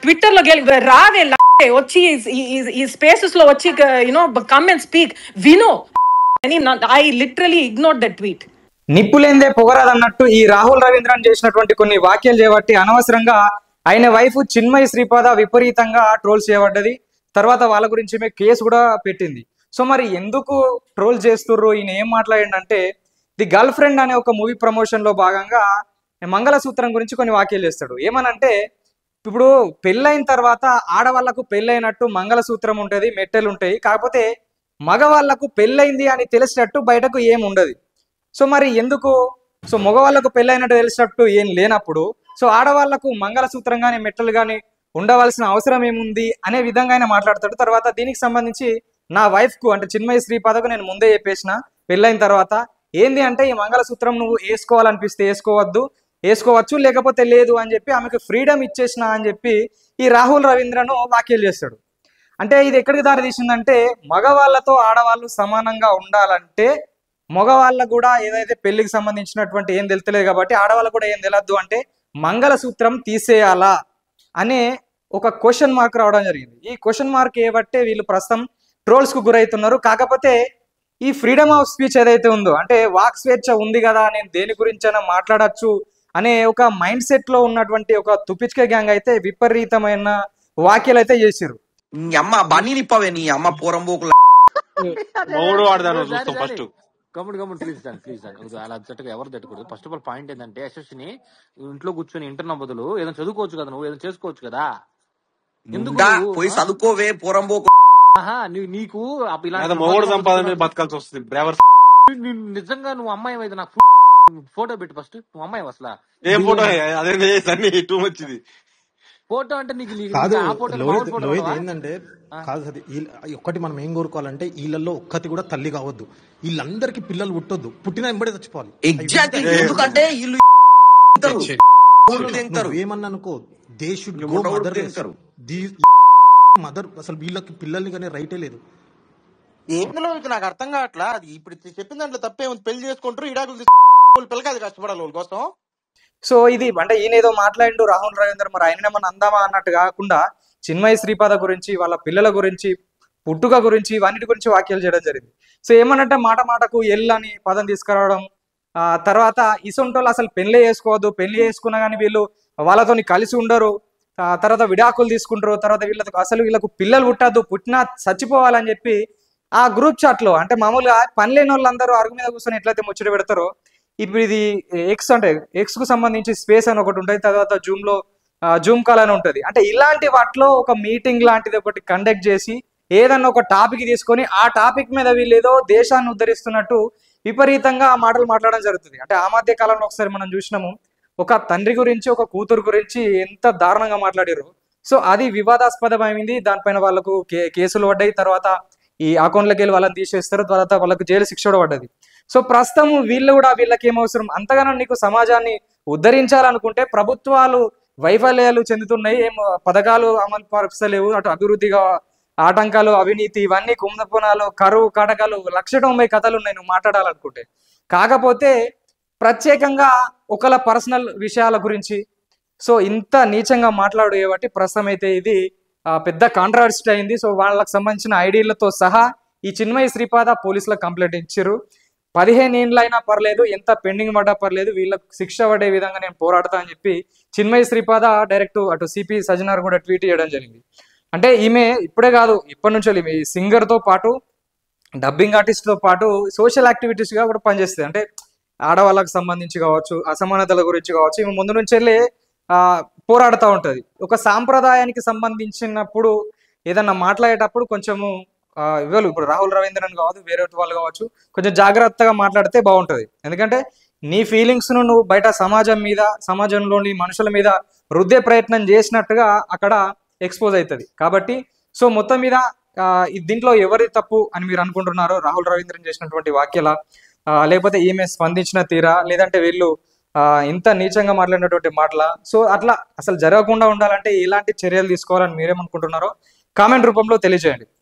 Twitter లో రావే వచ్చి ఈ స్పేసెస్ లో వచ్చి కమ్ అండ్ స్పీక్ వినో అని. I literally ignore that tweet. నిప్పులేందే పొగరాదన్నట్టు ఈ రాహుల్ రవీంద్రన్ చేసినటువంటి కొన్ని వ్యాఖ్యలు చేయబట్టి అనవసరంగా ఆయన వైఫ్ చిన్మయి శ్రీపాద విపరీతంగా ట్రోల్స్ చేయబడ్డది. తర్వాత వాళ్ళ గురించి కేసు కూడా పెట్టింది. సో మరి ఎందుకు ట్రోల్ చేస్తుర్రు, ఈయన ఏం మాట్లాడిండంటే ది గర్ల్ ఫ్రెండ్ అనే ఒక మూవీ ప్రమోషన్ లో భాగంగా మంగళసూత్రం గురించి కొన్ని వ్యాఖ్యలు చేస్తాడు. ఏమనంటే ఇప్పుడు పెళ్ళైన తర్వాత ఆడవాళ్లకు పెళ్ళైనట్టు మంగళసూత్రం ఉంటుంది, మెట్టెలు ఉంటాయి, కాకపోతే మగవాళ్లకు పెళ్ళైంది అని తెలిసినట్టు బయటకు ఏం ఉండదు. సో మరి ఎందుకు, సో మగవాళ్ళకు పెళ్ళైనట్టు తెలిసినట్టు ఏం లేనప్పుడు సో ఆడవాళ్లకు మంగళసూత్రం కానీ మెట్టలు కానీ ఉండవలసిన అవసరం ఏముంది అనే విధంగా ఆయన మాట్లాడతాడు. తర్వాత దీనికి సంబంధించి నా వైఫ్ కు అంటే చిన్మయి శ్రీపాదకు నేను ముందే చెప్పేసిన పెళ్ళైన తర్వాత ఏంది అంటే ఈ మంగళసూత్రం నువ్వు వేసుకోవాలనిపిస్తే వేసుకోవచ్చు లేకపోతే లేదు అని చెప్పి ఆమెకు ఫ్రీడమ్ ఇచ్చేసిన అని చెప్పి ఈ రాహుల్ రవీంద్రను వ్యాఖ్యలు చేస్తాడు. అంటే ఇది ఎక్కడికి దారి తీసిందంటే మగవాళ్ళతో ఆడవాళ్ళు సమానంగా ఉండాలంటే మగవాళ్ళకు కూడా ఏదైతే పెళ్లికి సంబంధించినటువంటి ఏం తెలుతలేదు కాబట్టి ఆడవాళ్ళకు కూడా ఏం తెలియద్దు అంటే మంగళసూత్రం తీసేయాలా అనే ఒక క్వశ్చన్ మార్క్ రావడం జరిగింది. ఈ క్వశ్చన్ మార్క్ ఏబట్టే వీళ్ళు ప్రస్తుతం ట్రోల్స్ కు గురవుతున్నారు. కాకపోతే ఈ ఫ్రీడమ్ ఆఫ్ స్పీచ్ ఏదైతే ఉందో అంటే వాక్ స్వేచ్ఛ ఉంది కదా, నేను దేని గురించైనా మాట్లాడచ్చు అనే ఒక మైండ్ సెట్ లో ఉన్నటువంటి ఒక తుపిచ్కే గ్యాంగ్ అయితే విపరీతమైన వ్యాఖ్యలు అయితే చేసిరు. అలా తట్టుగా ఎవరు తట్టుకోదు. ఫస్ట్ ఆఫ్ ఆల్ పాయింట్ ఏంటంటే యశస్విని ఇంట్లో కూర్చొని ఇంటర్న బదులు ఏదైనా చదువుకోవచ్చు కదా, నువ్వు ఏదైనా చేసుకోవచ్చు కదా, ఎందుకు పోయి చదువుకోవే పోరంబోకు. నీకు బతకాల్సి వస్తుంది. నిజంగా నువ్వు అమ్మాయి అయితే నాకు ఫోటో పెట్టి ఫస్ట్. నువ్వు అమ్మాయి అసలు ఏం ఫోటో అదే టూ వచ్చింది ఫోటో అంటే నీకు ఏంటంటే కాదు అది. ఒక్కటి మనం ఏం కోరుకోవాలంటే వీళ్ళల్లో ఒక్కటి కూడా తల్లి కావద్దు, వీళ్ళందరికి పిల్లలు పుట్టొద్దు, పుట్టిన వెంబడే చచ్చిపోవాలి. ఏమన్నా అనుకో మదర్ అసలు వీళ్ళకి పిల్లల్ని కానీ రైటే లేదు. ఏందులో నాకు అర్థం కావట్లా. అది ఇప్పుడు చెప్పిన దాంట్లో తప్పే ఉంది. పెళ్లి చేసుకుంటారు ఇడాకులు పిల్లకాయలు కష్టపడాలి వాళ్ళ కోసం. సో ఇది అంటే ఈయన ఏదో మాట్లాడిండు రాహుల్ రవీంద్ర, మరి ఆయన ఏమన్నా అందామా అన్నట్టు కాకుండా చిన్మయి శ్రీపాద గురించి, వాళ్ళ పిల్లల గురించి, పుట్టుక గురించి, ఇవన్నిటి గురించి వ్యాఖ్యలు చేయడం జరిగింది. సో ఏమనంటే మాట మాటకు ఎల్ అని పదం తీసుకురావడం, తర్వాత ఇసొంటోళ్ళు అసలు పెళ్లి చేసుకోవద్దు, పెళ్లి చేసుకున్నా కానీ వీళ్ళు వాళ్ళతో కలిసి ఉండరు, తర్వాత విడాకులు తీసుకుంటారు, తర్వాత వీళ్ళకు పిల్లలు పుట్టద్దు, పుట్టినా చచ్చిపోవాలని చెప్పి ఆ గ్రూప్ చాట్ లో అంటే మామూలుగా పని లేని వాళ్ళందరూ అరుగు మీద కూర్చొని ఎట్లయితే ముచ్చట పెడతారో ఇప్పుడు ఇది ఎక్స్ అంటే ఎక్స్ కు సంబంధించి స్పేస్ అని ఒకటి ఉంటుంది, తర్వాత జూమ్ కాల్ అని ఉంటుంది. అంటే ఇలాంటి వాటిలో ఒక మీటింగ్ లాంటిది ఒకటి కండక్ట్ చేసి ఏదన్నా ఒక టాపిక్ తీసుకొని ఆ టాపిక్ మీద వీళ్ళు ఏదో దేశాన్ని ఉద్ధరిస్తున్నట్టు విపరీతంగా ఆ మాటలు మాట్లాడడం జరుగుతుంది. అంటే ఆ మధ్య కాలంలో ఒకసారి మనం చూసినాము, ఒక తండ్రి గురించి ఒక కూతురు గురించి ఎంత దారుణంగా మాట్లాడారు. సో అది వివాదాస్పదమైంది. దానిపైన వాళ్ళకు కేసులు పడ్డాయి, తర్వాత ఈ అకౌంట్లకి వెళ్ళి వాళ్ళని తీసేస్తారు, తర్వాత వాళ్ళకు జైలు శిక్ష కూడా పడ్డది. సో ప్రస్తుతం వీళ్ళు కూడా వీళ్ళకి ఏమవసరం, అంతగానో నీకు సమాజాన్ని ఉద్ధరించాలనుకుంటే ప్రభుత్వాలు వైఫల్యాలు చెందుతున్నాయి, ఏం పథకాలు అమలు పరచలేవు, అటు అభివృద్ధిగా ఆటంకాలు, అవినీతి, ఇవన్నీ కుంభకోణాలు, కరువు కాటకాలు, 190 కథలు ఉన్నాయి నువ్వు మాట్లాడాలనుకుంటే. కాకపోతే ప్రత్యేకంగా ఒకళ్ళ పర్సనల్ విషయాల గురించి సో ఇంత నీచంగా మాట్లాడు కాబట్టి ప్రస్తుతం అయితే ఇది పెద్ద కాంట్రవర్సీ అయింది. సో వాళ్ళకి సంబంధించిన ఐడీలతో సహా ఈ చిన్మయి శ్రీపాద పోలీసులకు కంప్లైంట్ ఇచ్చారు. 15 ఏళ్ళైనా పర్లేదు, ఎంత పెండింగ్ పడ్డా పర్లేదు, వీళ్ళకు శిక్ష పడే విధంగా నేను పోరాడతా అని చెప్పి చిన్మయి శ్రీపాద డైరెక్ట్ అటు సిపి సజ్జనార్ కూడా ట్వీట్ చేయడం జరిగింది. అంటే ఈమె ఇప్పుడే కాదు, ఇప్పటి నుంచి ఈమె సింగర్ తో పాటు డబ్బింగ్ ఆర్టిస్ట్ తో పాటు సోషల్ యాక్టివిటీస్ గా కూడా పనిచేస్తుంది. అంటే ఆడవాళ్ళకి సంబంధించి కావచ్చు, అసమానతల గురించి కావచ్చు, ఈమె ముందు నుంచి వెళ్ళి పోరాడుతూ ఉంటది. ఒక సాంప్రదాయానికి సంబంధించినప్పుడు ఏదన్నా మాట్లాడేటప్పుడు కొంచెము ఇప్పుడు రాహుల్ రవీంద్రన్ కావచ్చు, వేరే వాళ్ళు కావచ్చు, కొంచెం జాగ్రత్తగా మాట్లాడితే బాగుంటది. ఎందుకంటే నీ ఫీలింగ్స్ ను నువ్వు బయట సమాజంలోని మనుషుల మీద రుద్దే ప్రయత్నం చేసినట్టుగా అక్కడ ఎక్స్పోజ్ అవుతుంది. కాబట్టి సో మొత్తం మీద దీంట్లో ఎవరి తప్పు అని మీరు అనుకుంటున్నారో, రాహుల్ రవీంద్రన్ చేసినటువంటి వ్యాఖ్యల, లేకపోతే ఈమె స్పందించిన తీరా, లేదంటే వీళ్ళు ఇంత నీచంగా మాట్లాడినటువంటి మాటల? సో అట్లా అసలు జరగకుండా ఉండాలంటే ఎలాంటి చర్యలు తీసుకోవాలని మీరేమనుకుంటున్నారో కామెంట్ రూపంలో తెలియజేయండి.